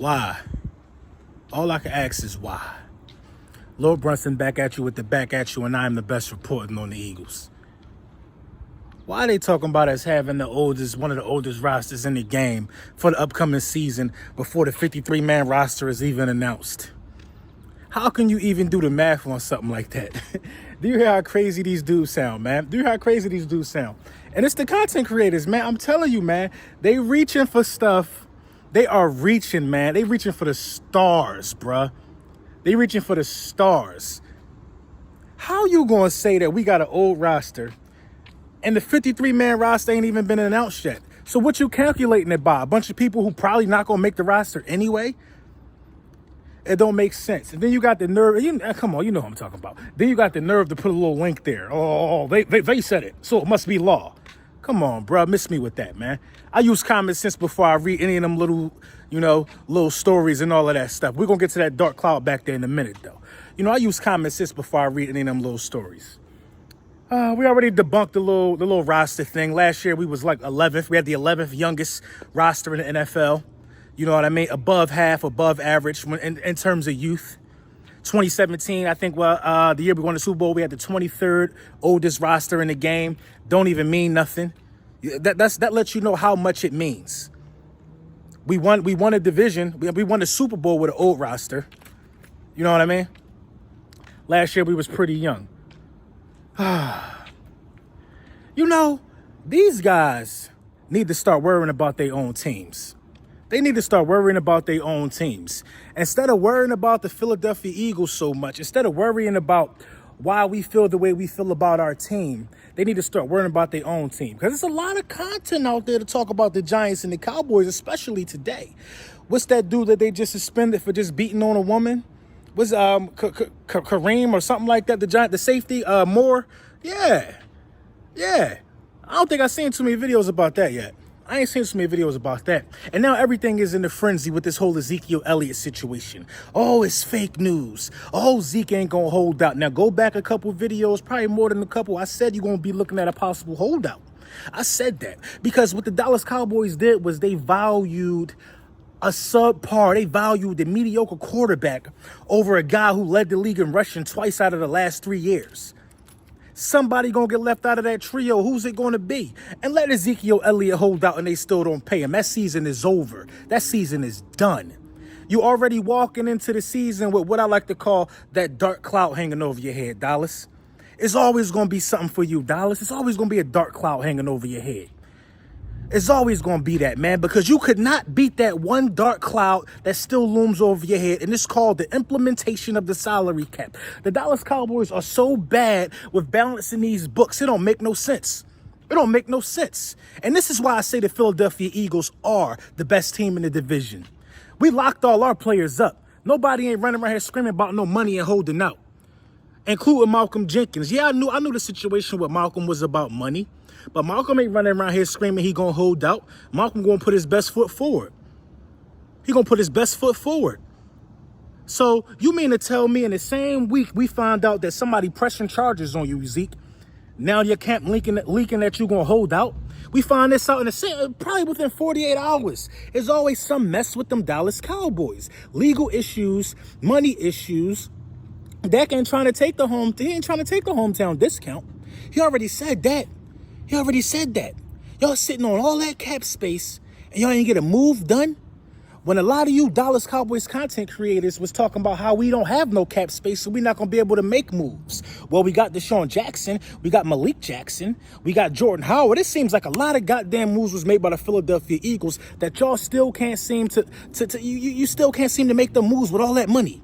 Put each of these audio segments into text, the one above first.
Why? All I can ask is why. Lord Brunson back at you with the back at you, and I am the best reporting on the Eagles. Why are they talking about us having one of the oldest rosters in the game for the upcoming season before the 53-man roster is even announced? How can you even do the math on something like that? Do you hear how crazy these dudes sound, man? Do you hear how crazy these dudes sound? And it's the content creators, man. I'm telling you, man. They reaching for stuff. They are reaching, man. They reaching for the stars, bruh. They reaching for the stars. How you gonna say that we got an old roster and the 53-man roster ain't even been announced yet? So what you calculating it by? A bunch of people who probably not gonna make the roster anyway? It don't make sense. And then you got the nerve. Come on, you know what I'm talking about. Then you got the nerve to put a little link there. Oh, they said it, so it must be law. Come on, bro. Miss me with that, man. I use common sense before I read any of them little, little stories and all of that stuff. We're going to get to that dark cloud back there in a minute, though. I use common sense before I read any of them little stories. We already debunked the little roster thing. Last year, we was like 11th. We had the 11th youngest roster in the NFL. You know what I mean? Above half, above average in terms of youth. 2017, I think, the year we won the Super Bowl, we had the 23rd oldest roster in the game. Don't even mean nothing. That lets you know how much it means. We won a division. We won the Super Bowl with an old roster. You know what I mean? Last year, we was pretty young. These guys need to start worrying about their own teams. They need to start worrying about their own teams. Instead of worrying about the Philadelphia Eagles so much, instead of worrying about why we feel the way we feel about our team, they need to start worrying about their own team. Because there's a lot of content out there to talk about the Giants and the Cowboys, especially today. What's that dude that they just suspended for just beating on a woman? Was Kareem or something like that? The safety, Moore? Yeah. I don't think I've seen too many videos about that yet. I ain't seen so many videos about that. And now everything is in a frenzy with this whole Ezekiel Elliott situation. Oh, it's fake news. Oh, Zeke ain't going to hold out. Now, go back a couple videos, probably more than a couple. I said you're going to be looking at a possible holdout. I said that because what the Dallas Cowboys did was they valued a subpar. They valued the mediocre quarterback over a guy who led the league in rushing twice out of the last 3 years. Somebody going to get left out of that trio. Who's it going to be? And let Ezekiel Elliott hold out and they still don't pay him. That season is over. That season is done. You already walking into the season with what I like to call that dark cloud hanging over your head, Dallas. It's always going to be something for you, Dallas. It's always going to be a dark cloud hanging over your head. It's always going to be that, man, because you could not beat that one dark cloud that still looms over your head, and it's called the implementation of the salary cap. The Dallas Cowboys are so bad with balancing these books, it don't make no sense. It don't make no sense. And this is why I say the Philadelphia Eagles are the best team in the division. We locked all our players up. Nobody ain't running around here screaming about no money and holding out, including Malcolm Jenkins. Yeah, I knew the situation with Malcolm was about money. But Malcolm ain't running around here screaming he going to hold out. Malcolm going to put his best foot forward. He going to put his best foot forward. So you mean to tell me in the same week we found out that somebody pressing charges on you, Zeke, now your camp leaking that you going to hold out? We find this out in the same, probably within 48 hours. There's always some mess with them Dallas Cowboys. Legal issues, money issues. Dak ain't trying to take the hometown discount. He already said that. Y'all sitting on all that cap space and y'all ain't get a move done? When a lot of you Dallas Cowboys content creators was talking about how we don't have no cap space, so we're not going to be able to make moves. Well, we got Deshaun Jackson. We got Malik Jackson. We got Jordan Howard. It seems like a lot of goddamn moves was made by the Philadelphia Eagles that y'all still can't seem you still can't seem to make the moves with all that money.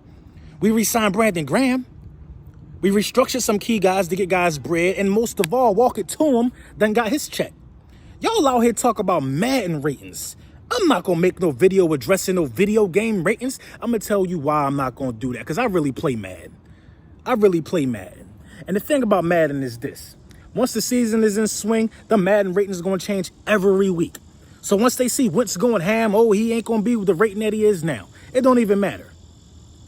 We re-signed Brandon Graham. We restructured some key guys to get guys bread, and most of all, walk it to him, then got his check. Y'all out here talk about Madden ratings. I'm not going to make no video addressing no video game ratings. I'm going to tell you why I'm not going to do that, because I really play Madden. And the thing about Madden is this. Once the season is in swing, the Madden rating is going to change every week. So once they see Wentz going ham, oh, he ain't going to be with the rating that he is now. It don't even matter.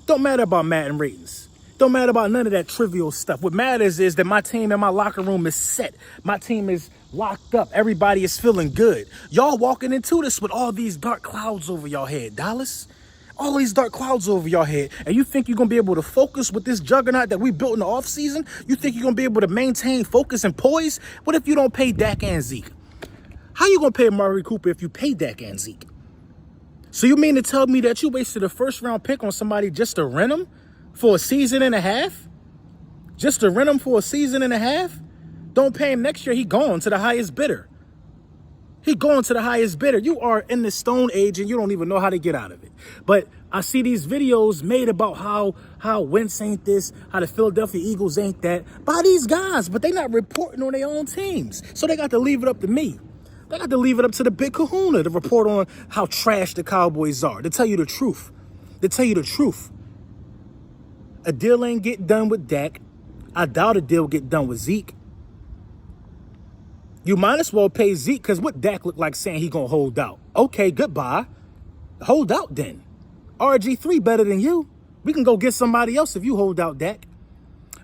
Don't matter about Madden ratings. Don't matter about none of that trivial stuff. What matters is that my team in my locker room is set. My team is locked up. Everybody is feeling good. Y'all walking into this with all these dark clouds over y'all head, Dallas. All these dark clouds over your head, and you think you're going to be able to focus with this juggernaut that we built in the offseason? You think you're going to be able to maintain focus and poise? What if you don't pay Dak and Zeke? How you going to pay Amari Cooper if you pay Dak and Zeke? So you mean to tell me that you wasted a first-round pick on somebody just to rent him for a season and a half? Just to rent him for a season and a half? Don't pay him next year. He gone to the highest bidder. He going to the highest bidder. You are in the Stone Age and you don't even know how to get out of it. But I see these videos made about how Wentz ain't this, how the Philadelphia Eagles ain't that, by these guys, but they not reporting on their own teams. So they got to leave it up to me. They got to leave it up to the big kahuna to report on how trash the Cowboys are, to tell you the truth. To tell you the truth. A deal ain't get done with Dak. I doubt a deal get done with Zeke. You might as well pay Zeke, because what Dak look like saying he going to hold out. Okay, goodbye. Hold out then. RG3 better than you. We can go get somebody else if you hold out, Dak.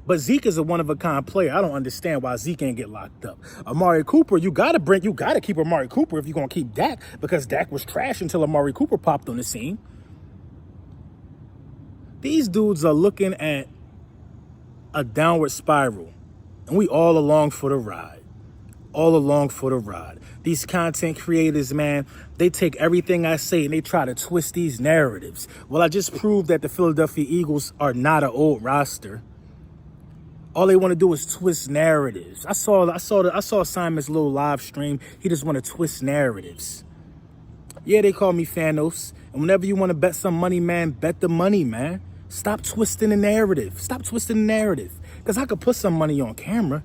But Zeke is a one-of-a-kind player. I don't understand why Zeke ain't get locked up. Amari Cooper, you got to keep Amari Cooper if you're going to keep Dak, because Dak was trash until Amari Cooper popped on the scene. These dudes are looking at a downward spiral, and we all along for the ride. All along for the ride. These content creators, man, they take everything I say and they try to twist these narratives. Well, I just proved that the Philadelphia Eagles are not an old roster. All they want to do is twist narratives. I saw Simon's little live stream. He just want to twist narratives. Yeah, they call me Thanos. And whenever you want to bet some money, man, bet the money, man. Stop twisting the narrative. Stop twisting the narrative. Because I could put some money on camera.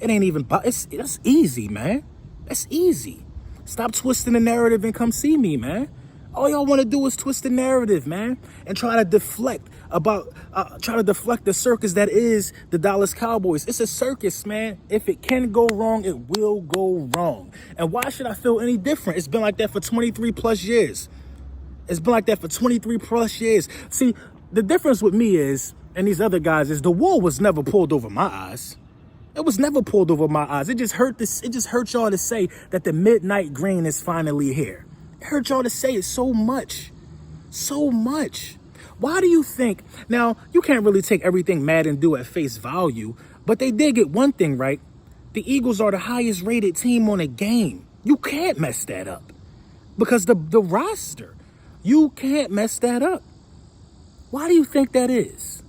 It ain't even, that's easy, man. That's easy. Stop twisting the narrative and come see me, man. All y'all want to do is twist the narrative, man, and try to deflect the circus that is the Dallas Cowboys. It's a circus, man. If it can go wrong, it will go wrong. And why should I feel any different? It's been like that for 23 plus years. It's been like that for 23 plus years. See, the difference with me is, and these other guys, is the wool was never pulled over my eyes. It was never pulled over my eyes. It just hurt y'all to say that the midnight green is finally here. It hurt y'all to say it so much. So much. Why do you think? Now, you can't really take everything Madden do at face value, but they did get one thing right. The Eagles are the highest rated team on the game. You can't mess that up. Because the roster, you can't mess that up. Why do you think that is?